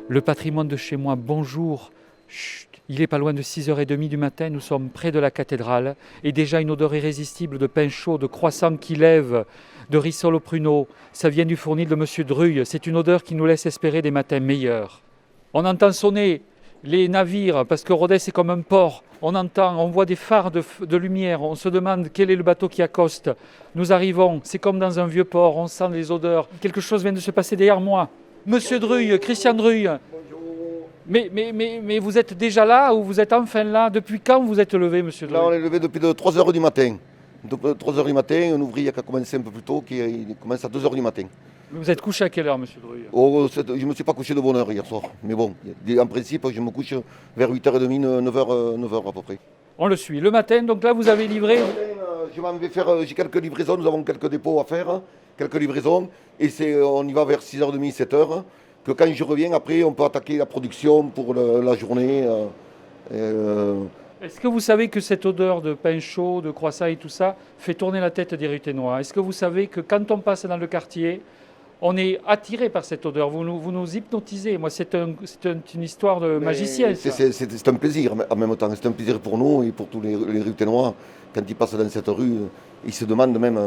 Le patrimoine de chez moi, bonjour. Chut, il est pas loin de 6h30 du matin, nous sommes près de la cathédrale et déjà une odeur irrésistible de pain chaud, de croissants qui lèvent, de rissol au pruneau. Ça vient du fournil de Monsieur Druille. C'est une odeur qui nous laisse espérer des matins meilleurs. On entend sonner les navires parce que Rodez est comme un port. On voit des phares de lumière. On se demande quel est le bateau qui accoste. Nous arrivons, c'est comme dans un vieux port, on sent les odeurs. Quelque chose vient de se passer derrière moi. Monsieur Druille, Christian Druille. Mais vous êtes déjà là ou vous êtes enfin là? Depuis quand vous êtes levé, monsieur Druille? Là, on est levé depuis 3 heures du matin. Donc, 3 heures du matin, un ouvrier qui a commencé un peu plus tôt, il commence à 2 heures du matin. Vous êtes couché à quelle heure, monsieur Druille? Je ne me suis pas couché de bonne heure hier soir. Mais bon, en principe, je me couche vers 8h30, 9h à peu près. On le suit. Le matin, donc là, vous avez livré. J'ai quelques livraisons, nous avons quelques dépôts à faire, quelques livraisons. Et on y va vers 6h30, 7h. Que quand je reviens, après, on peut attaquer la production pour la journée. Est-ce que vous savez que cette odeur de pain chaud, de croissant et tout ça fait tourner la tête des Ruténois? Est-ce que vous savez que quand on passe dans le quartier, on est attiré par cette odeur? Vous nous hypnotisez. Moi, c'est une histoire de magicien. C'est un plaisir en même temps. C'est un plaisir pour nous et pour tous les Ruténois. Quand ils passent dans cette rue, ils se demandent même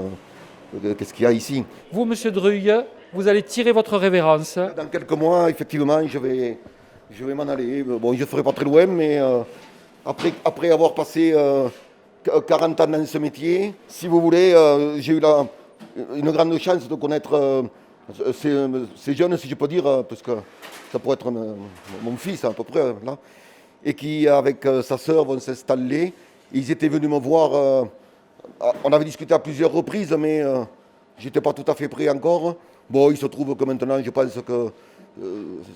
qu'est-ce qu'il y a ici. Vous, monsieur Druille, vous allez tirer votre révérence. Dans quelques mois, effectivement, je vais m'en aller. Bon, je ne ferai pas très loin, mais après avoir passé 40 ans dans ce métier, si vous voulez, j'ai eu une grande chance de connaître ces jeunes, si je peux dire, parce que ça pourrait être mon fils à peu près, là, et qui, avec sa sœur, vont s'installer. Ils étaient venus me voir. On avait discuté à plusieurs reprises, mais je n'étais pas tout à fait prêt encore. Bon, il se trouve que maintenant, je pense que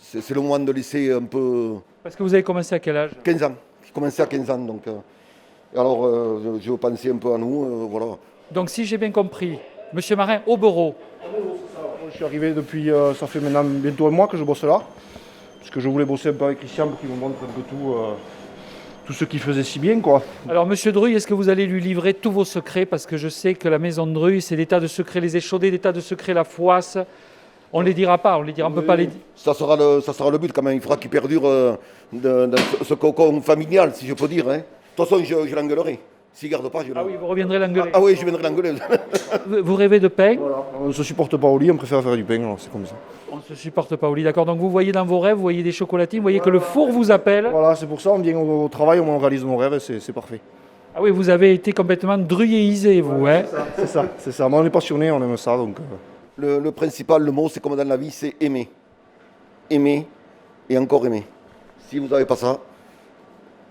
c'est le moment de laisser un peu... Parce que vous avez commencé à quel âge? 15 ans. J'ai commencé à 15 ans, donc... alors, je pensais un peu à nous, voilà. Donc, si j'ai bien compris, monsieur Marin, Aubereau. Je suis arrivé depuis, ça fait maintenant bientôt un mois que je bosse là. Parce que je voulais bosser un peu avec Christian pour qu'il me montre un peu tout ce qu'il faisait si bien, quoi. Alors, monsieur Druille, est-ce que vous allez lui livrer tous vos secrets? Parce que je sais que la maison de Druille, c'est des tas de secrets, les échaudés, des tas de secrets, la foisse. On ne les dira pas, on peut pas les dire. Ça sera le but quand même. Il faudra qu'il perdure dans ce cocon familial, si je peux dire. Hein. De toute façon, je l'engueulerai. S'il ne garde pas, je l'engueulerai. Ah oui, vous reviendrez l'engueuler. Ah oui, je viendrai l'engueuler. Vous rêvez de pain? Voilà. On ne se supporte pas au lit, on préfère faire du pain, alors c'est comme ça. On ne se supporte pas au lit, d'accord. Donc vous voyez dans vos rêves, vous voyez des chocolatines, vous voyez que le four vous appelle. Voilà, c'est pour ça, on vient au travail, on réalise nos rêves, c'est parfait. Ah oui, vous avez été complètement druyéisé, vous, hein? C'est ça. Mais on est passionné, on aime ça, donc... Le principal, le mot, c'est comme dans la vie, c'est aimer. Aimer et encore aimer. Si vous n'avez pas ça,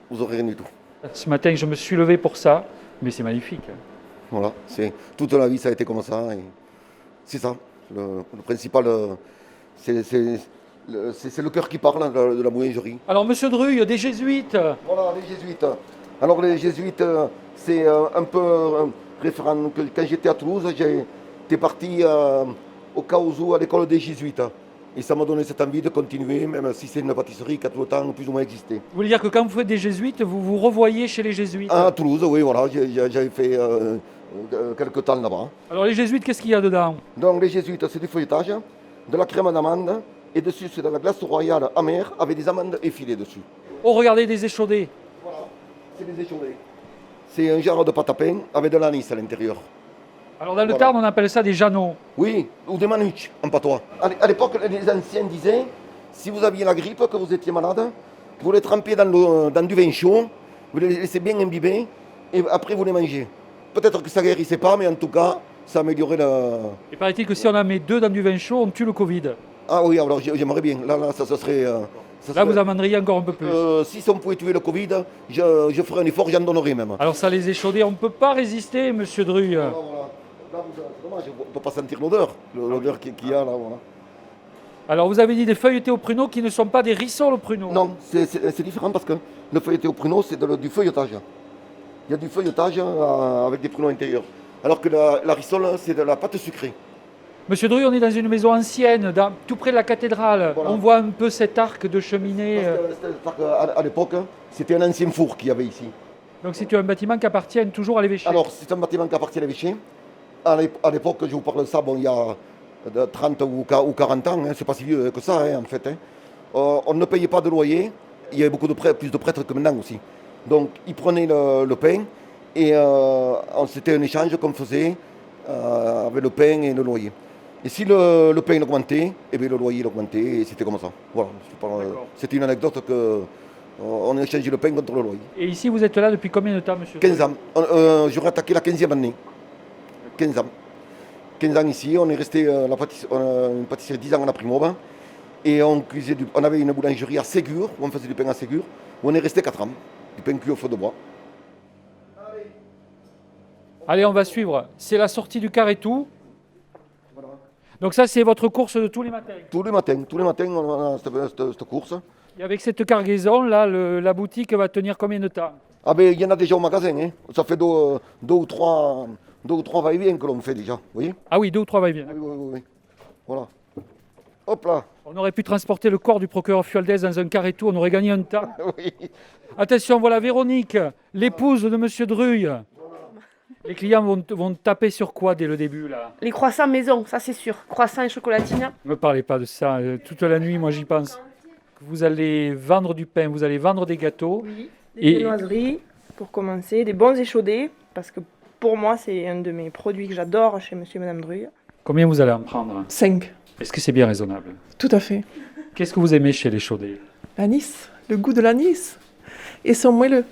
vous n'aurez rien du tout. Ce matin, je me suis levé pour ça, mais c'est magnifique. Voilà, toute la vie, ça a été comme ça. Et c'est ça. Le principal, c'est le cœur qui parle de la boulangerie. Alors, monsieur Druille, des jésuites. Voilà, les jésuites. Alors, les jésuites, c'est un peu référent. Quand j'étais à Toulouse, j'étais parti au cas où à l'école des jésuites. Et ça m'a donné cette envie de continuer, même si c'est une pâtisserie qui a tout le temps plus ou moins existé. Vous voulez dire que quand vous faites des jésuites, vous vous revoyez chez les jésuites? À Toulouse, oui, voilà, j'avais fait quelques temps là-bas. Alors les jésuites, qu'est-ce qu'il y a dedans? Donc les jésuites, c'est du feuilletage, de la crème d'amande, et dessus c'est de la glace royale amère avec des amandes effilées dessus. Oh, regardez des échaudés. Voilà, c'est des échaudés. C'est un genre de pâte à pain avec de l'anis à l'intérieur. Alors dans le Tarn, on appelle ça des janots. Oui, ou des manuches en patois. À l'époque, les anciens disaient, si vous aviez la grippe, que vous étiez malade, vous les trempez dans du vin chaud, vous les laissez bien imbiber, et après vous les mangez. Peut-être que ça ne guérissait pas, mais en tout cas, ça améliorait la... Et paraît-il que si on en met 2 dans du vin chaud, on tue le Covid. Ah oui, alors j'aimerais bien. Là, ça serait... Là, vous en vendriez encore un peu plus. Si on pouvait tuer le Covid, je ferais un effort, j'en donnerais même. Alors ça, les échaudés, on ne peut pas résister, monsieur Druille. Voilà. Là, c'est dommage, on ne peut pas sentir l'odeur qu'il y a là. Voilà. Alors vous avez dit des feuilletés au pruneau qui ne sont pas des rissoles au pruneau. Non, c'est différent parce que le feuilleté au pruneau, c'est du feuilletage. Il y a du feuilletage avec des pruneaux intérieurs. Alors que la rissole, c'est de la pâte sucrée. Monsieur Druille, on est dans une maison ancienne, tout près de la cathédrale. Voilà. On voit un peu cet arc de cheminée. À l'époque, c'était un ancien four qu'il y avait ici. Donc c'est un bâtiment qui appartient toujours à l'évêché. Alors, c'est un bâtiment qui appartient à l'évêché. À l'époque, je vous parle de ça, bon, il y a 30 ou 40 ans, hein, c'est pas si vieux que ça, hein, en fait. Hein. on ne payait pas de loyer. Il y avait beaucoup plus de prêtres que maintenant aussi. Donc ils prenaient le pain et c'était un échange qu'on faisait avec le pain et le loyer. Et si le pain augmentait, eh bien, le loyer il augmentait et c'était comme ça. Voilà, c'était une anecdote on a échangé le pain contre le loyer. Et ici, vous êtes là depuis combien de temps, monsieur? 15 ans. J'aurais attaqué la 15e année. 15 ans. 15 ans ici, on est resté une pâtisserie 10 ans à Primauve. Et on avait une boulangerie à Ségur, où on faisait du pain à Ségur, où on est resté 4 ans. Du pain cuit au feu de bois. Allez, on va suivre. C'est la sortie du Carretou. Voilà. Donc ça, c'est votre course de tous les matins? Tous les matins, on a cette course. Et avec cette cargaison, là, la boutique va tenir combien de temps? Ah ben, il y en a déjà au magasin. Hein. Ça fait deux ou trois va-et-vient que l'on fait déjà. Vous voyez? Ah oui, 2 ou 3 va-et-vient. Oui. Voilà. Hop là. On aurait pu transporter le corps du procureur Fualdès dans un Carretou, on aurait gagné un temps. Oui. Attention, voilà Véronique, l'épouse de Monsieur Druille. Les clients vont taper sur quoi dès le début là? Les croissants maison, ça c'est sûr. Croissants et chocolatine. Ne me parlez pas de ça. Toute la nuit, moi j'y pense. Vous allez vendre du pain, vous allez vendre des gâteaux. Oui, des viennoiseries pour commencer, des bons échaudés, parce que pour moi c'est un de mes produits que j'adore chez Monsieur et Madame Druille. Combien vous allez en prendre? 5. Est-ce que c'est bien raisonnable? Tout à fait. Qu'est-ce que vous aimez chez les chaudés? L'anis, le goût de l'anis et son moelleux.